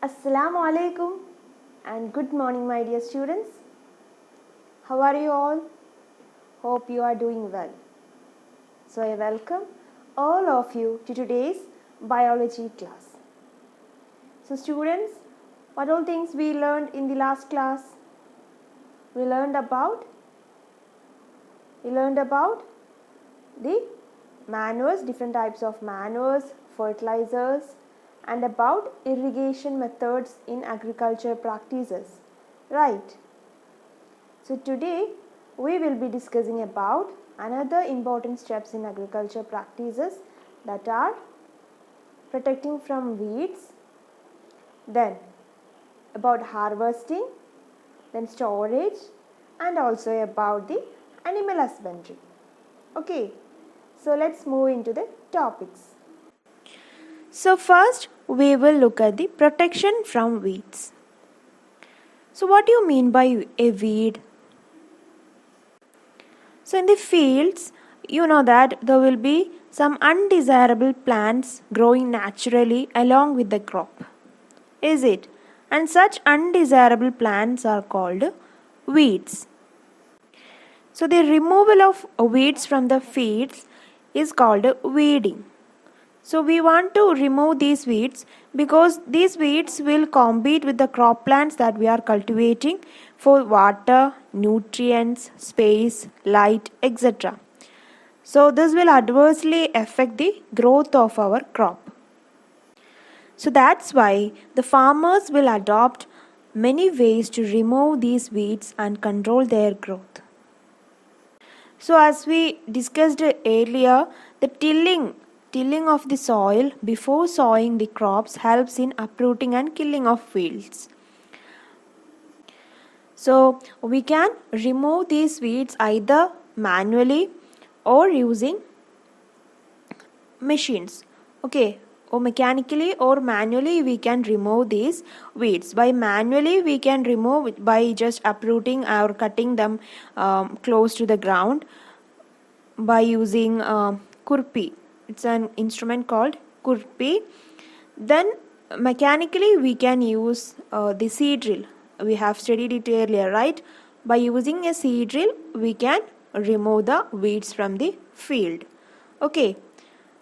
Assalamu alaikum and good morning, my dear students. How are you all? Hope you are doing well. So I welcome all of you to today's biology class. So students, what all things we learned in the last class? We learned about the manures, different types of manures, fertilizers, and about irrigation methods in agriculture practices, right? So today we will be discussing about another important steps in agriculture practices, that are protecting from weeds, then about harvesting, then storage, and also about the animal husbandry. Okay, so let's move into the topics. So first we will look at the protection from weeds. So what do you mean by a weed? So in the fields, you know that there will be some undesirable plants growing naturally along with the crop. Is it? And such undesirable plants are called weeds. So the removal of weeds from the fields is called weeding. So we want to remove these weeds because these weeds will compete with the crop plants that we are cultivating for water, nutrients, space, light, etc. So this will adversely affect the growth of our crop. So that's why the farmers will adopt many ways to remove these weeds and control their growth. So as we discussed earlier, the tilling of the soil before sowing the crops helps in uprooting and killing of weeds. So we can remove these weeds either manually or using machines. Okay, or mechanically or manually we can remove these weeds. By manually we can remove by just uprooting or cutting them close to the ground by using kurpi. It's an instrument called kurpi. Then mechanically we can use the seed drill. We have studied it earlier, right? By using a seed drill we can remove the weeds from the field. Okay.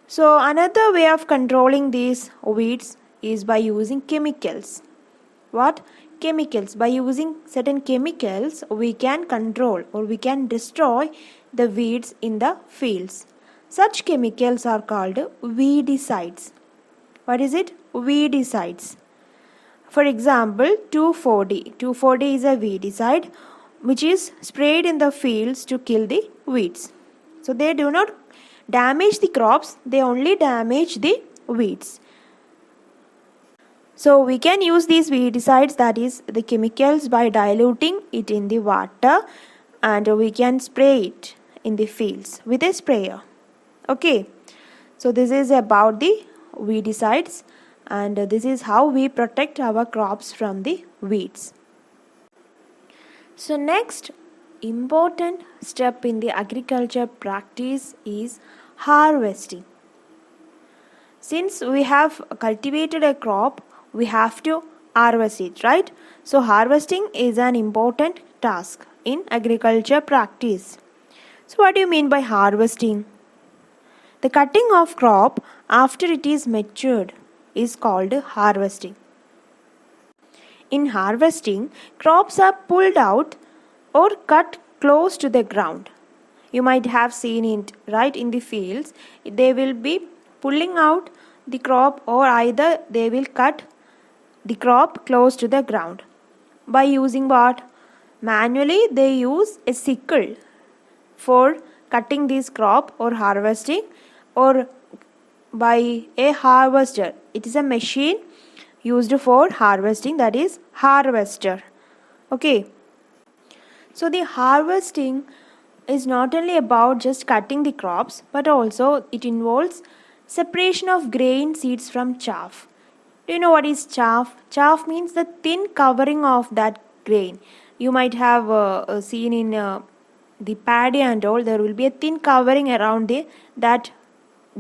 So another way of controlling these weeds is by using chemicals. What? Chemicals. By using certain chemicals we can control or we can destroy the weeds in the fields. Such chemicals are called weedicides. What is it? Weedicides. For example, 2,4-D. 2,4-D is a weedicide which is sprayed in the fields to kill the weeds. So they do not damage the crops, they only damage the weeds. So we can use these weedicides, that is the chemicals, by diluting it in the water, and we can spray it in the fields with a sprayer. Okay, so this is about the weedicides, and this is how we protect our crops from the weeds. So next important step in the agriculture practice is harvesting. Since we have cultivated a crop, we have to harvest it, right? So harvesting is an important task in agriculture practice. So what do you mean by harvesting? The cutting of crop after it is matured is called harvesting. In harvesting, crops are pulled out or cut close to the ground. You might have seen it, right? In the fields, they will be pulling out the crop, or either they will cut the crop close to the ground. By using what? Manually they use a sickle for cutting this crop or harvesting, or by a harvester. It is a machine used for harvesting, that is harvester. Okay. So the harvesting is not only about just cutting the crops, but also it involves separation of grain seeds from chaff. Do you know what is chaff? Chaff means the thin covering of that grain. You might have seen in the paddy and all, there will be a thin covering around that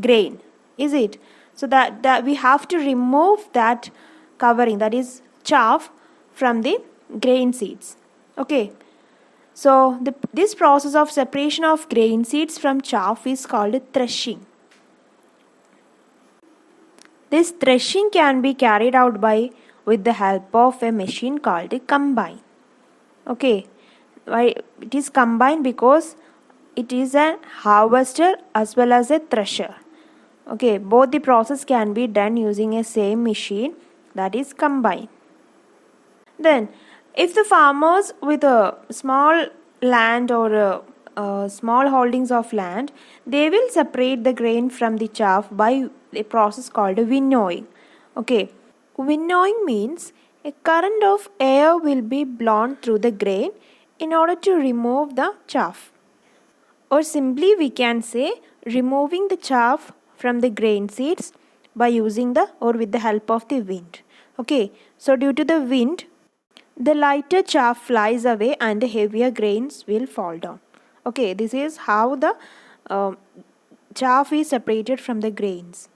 grain, is it? So that we have to remove that covering, that is chaff from the grain seeds. Okay. So this process of separation of grain seeds from chaff is called threshing. This threshing can be carried out with the help of a machine called a combine. Okay, why it is combine? Because it is a harvester as well as a thresher. Okay, both the process can be done using a same machine, that is combine. Then, if the farmers with a small land or small holdings of land, they will separate the grain from the chaff by a process called winnowing. Okay, winnowing means a current of air will be blown through the grain in order to remove the chaff. Or simply we can say removing the chaff from the grain seeds by using the or with the help of the wind. Okay, so due to the wind, the lighter chaff flies away and the heavier grains will fall down. Okay, this is how the chaff is separated from the grains.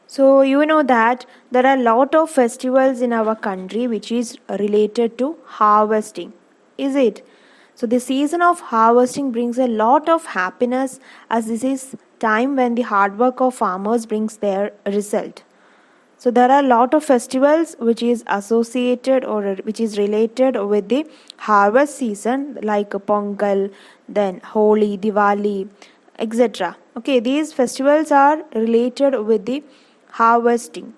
So you know that there are a lot of festivals in our country which is related to harvesting. Is it? So the season of harvesting brings a lot of happiness, as this is time when the hard work of farmers brings their result. So there are a lot of festivals which is associated or which is related with the harvest season, like Pongal, then Holi, Diwali, etc. Okay, these festivals are related with the harvesting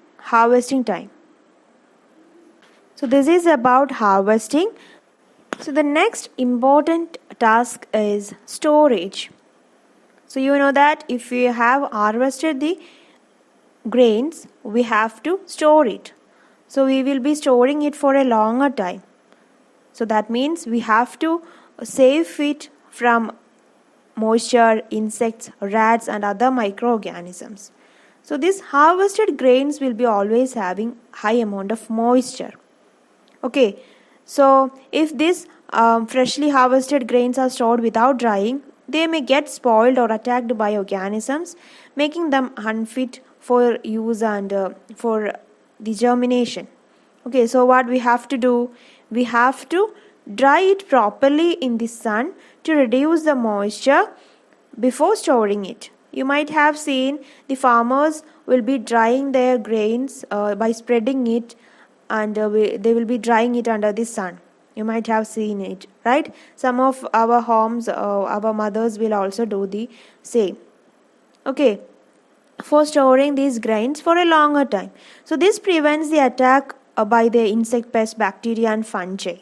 time. So this is about harvesting. So the next important task is storage. So you know that if we have harvested the grains, we have to store it. So we will be storing it for a longer time. So that means we have to save it from moisture, insects, rats and other microorganisms. So these harvested grains will be always having high amount of moisture. Okay, so if these freshly harvested grains are stored without drying, they may get spoiled or attacked by organisms, making them unfit for use and for the germination. Okay, so what we have to do? We have to dry it properly in the sun to reduce the moisture before storing it. You might have seen the farmers will be drying their grains by spreading it, and they will be drying it under the sun. You might have seen it, right? Some of our homes, our mothers will also do the same. Okay, for storing these grains for a longer time. So this prevents the attack by the insect pests, bacteria and fungi.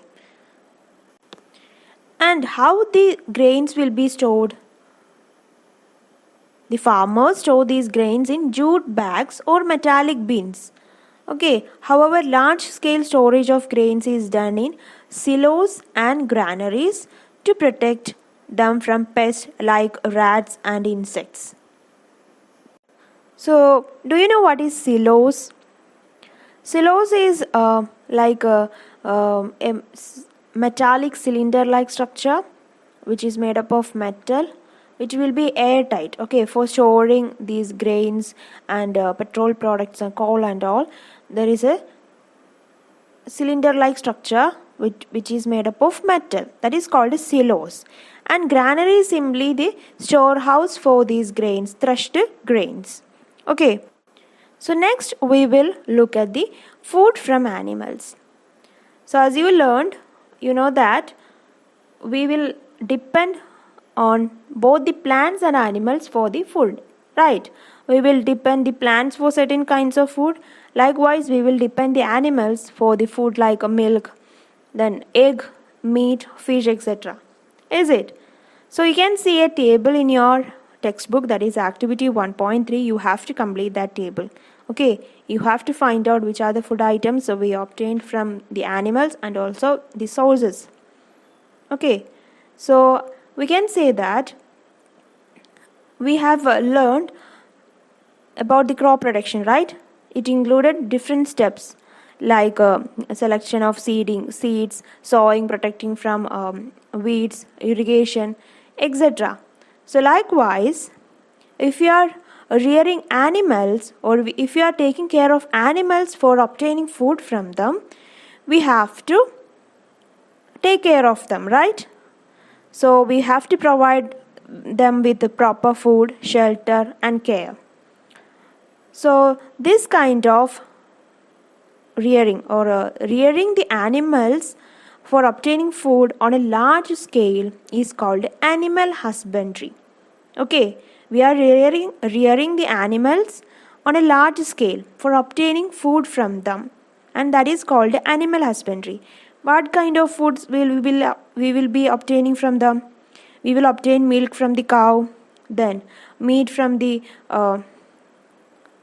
And how the grains will be stored? The farmers store these grains in jute bags or metallic bins. Okay, however, large scale storage of grains is done in silos and granaries to protect them from pests like rats and insects. So, do you know what is silos? Silos is like a metallic cylinder-like structure which is made up of metal, which will be airtight, okay, for storing these grains and petrol products and coal and all. There is a cylinder-like structure which is made up of metal, that is called silos. And granary is simply the storehouse for these grains, threshed grains. Okay, so next we will look at the food from animals. So as you learned, you know that we will depend on both the plants and animals for the food, right? We will depend the plants for certain kinds of food. Likewise, we will depend the animals for the food like milk, then egg, meat, fish, etc. Is it? So you can see a table in your textbook, that is activity 1.3. You have to complete that table. Okay, you have to find out which are the food items we obtained from the animals and also the sources. Okay, so we can say that we have learned about the crop production, right? It included different steps like selection of seeds, sowing, protecting from weeds, irrigation, etc. So likewise, if you are rearing animals, or if we are taking care of animals for obtaining food from them, we have to take care of them, right? So we have to provide them with the proper food, shelter and care. So this kind of rearing, or rearing the animals for obtaining food on a large scale, is called animal husbandry. Okay, we are rearing the animals on a large scale for obtaining food from them, and that is called animal husbandry. What kind of foods we will be obtaining from them? We will obtain milk from the cow, then meat from the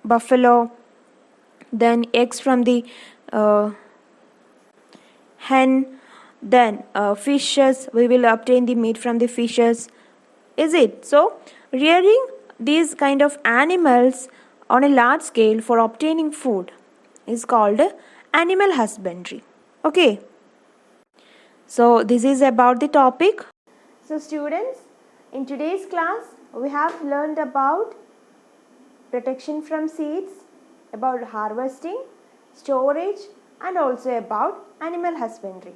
buffalo, then eggs from the hen, then fishes, we will obtain the meat from the fishes. Is it so? Rearing these kind of animals on a large scale for obtaining food is called animal husbandry. Okay, so this is about the topic. So students, in today's class we have learned about protection from seeds, about harvesting, storage, and also about animal husbandry.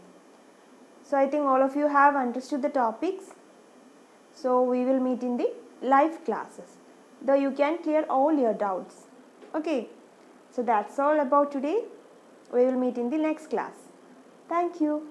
So I think all of you have understood the topics. So we will meet in the live classes, though you can clear all your doubts. Okay, so that's all about today. We will meet in the next class. Thank you.